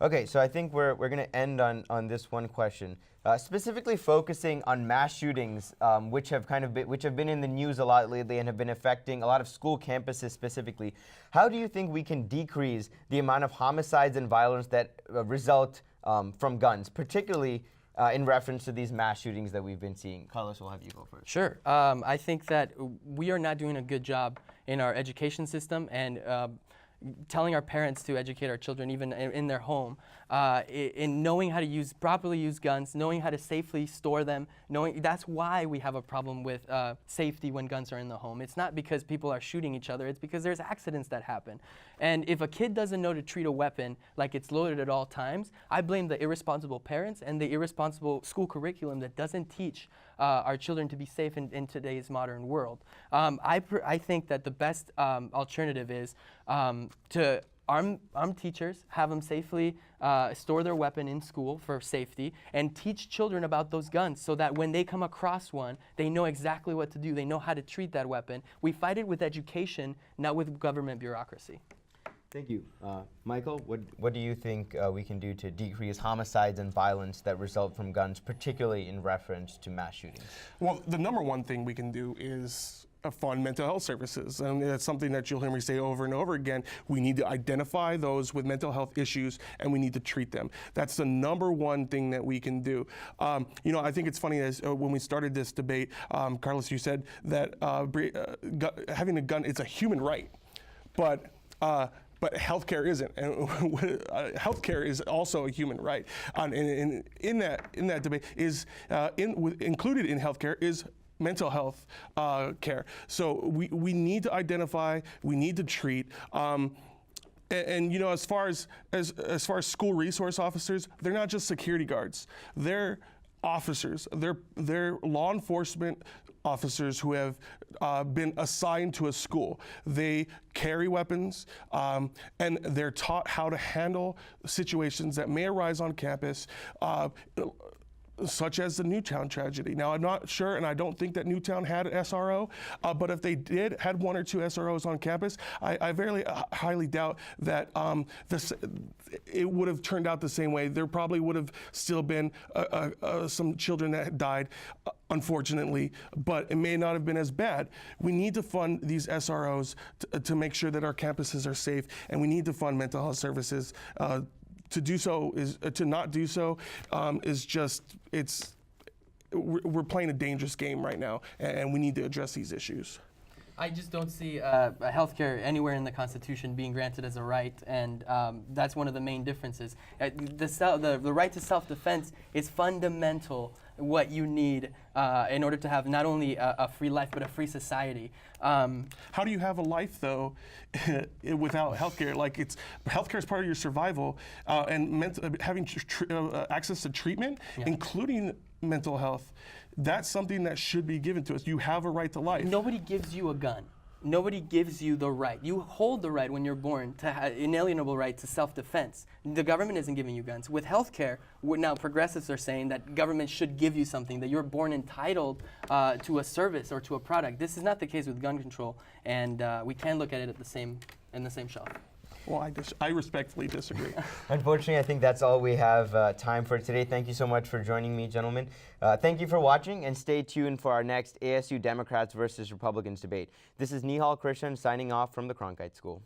Okay, so I think we're going to end on this one question, specifically focusing on mass shootings, which have been in the news a lot lately and have been affecting a lot of school campuses specifically. How do you think we can decrease the amount of homicides and violence that result from guns, particularly in reference to these mass shootings that we've been seeing? Carlos, we'll have you go first. Sure. I think that we are not doing a good job in our education system and telling our parents to educate our children even in their home in knowing how to properly use guns, knowing how to safely store them, that's why we have a problem with safety when guns are in the home. It's not because people are shooting each other, it's because there's accidents that happen. And if a kid doesn't know to treat a weapon like it's loaded at all times, I blame the irresponsible parents and the irresponsible school curriculum that doesn't teach our children to be safe in today's modern world. I think that the best alternative is to arm teachers, have them safely store their weapon in school for safety, and teach children about those guns so that when they come across one, they know exactly what to do. They know how to treat that weapon. We fight it with education, not with government bureaucracy. Thank you. Michael, what do you think we can do to decrease homicides and violence that result from guns, particularly in reference to mass shootings? Well, the number one thing we can do is fund mental health services. And that's something that you'll hear me say over and over again. We need to identify those with mental health issues and we need to treat them. That's the number one thing that we can do. I think it's funny as when we started this debate, Carlos, you said that having a gun, it's a human right. But healthcare isn't, and healthcare is also a human right. And in that debate is included in healthcare is mental health care. So we need to identify, we need to treat. And as far as school resource officers, they're not just security guards. They're officers. They're law enforcement officers who have been assigned to a school. They carry weapons and they're taught how to handle situations that may arise on campus, such as the Newtown tragedy. Now, I'm not sure, and I don't think that Newtown had an SRO, but if they had one or two SROs on campus, I very highly doubt that it would have turned out the same way. There probably would have still been some children that had died, unfortunately, but it may not have been as bad. We need to fund these SROs to make sure that our campuses are safe, and we need to fund mental health services. To not do so is just, we're playing a dangerous game right now, and we need to address these issues. I just don't see healthcare anywhere in the Constitution being granted as a right, and that's one of the main differences. The right to self-defense is fundamental, what you need in order to have not only a free life, but a free society. How do you have a life, though, without healthcare? Healthcare is part of your survival, and having access to treatment, including mental health, that's something that should be given to us. You have a right to life. Nobody gives you a gun. Nobody gives you the right. You hold the right when you're born, to inalienable right to self-defense. The government isn't giving you guns. With healthcare, now progressives are saying that government should give you something, that you're born entitled to a service or to a product. This is not the case with gun control, and we can look at it in the same shelf. Well, I respectfully disagree. Unfortunately, I think that's all we have time for today. Thank you so much for joining me, gentlemen. Thank you for watching, and stay tuned for our next ASU Democrats versus Republicans debate. This is Nihal Krishan signing off from the Cronkite School.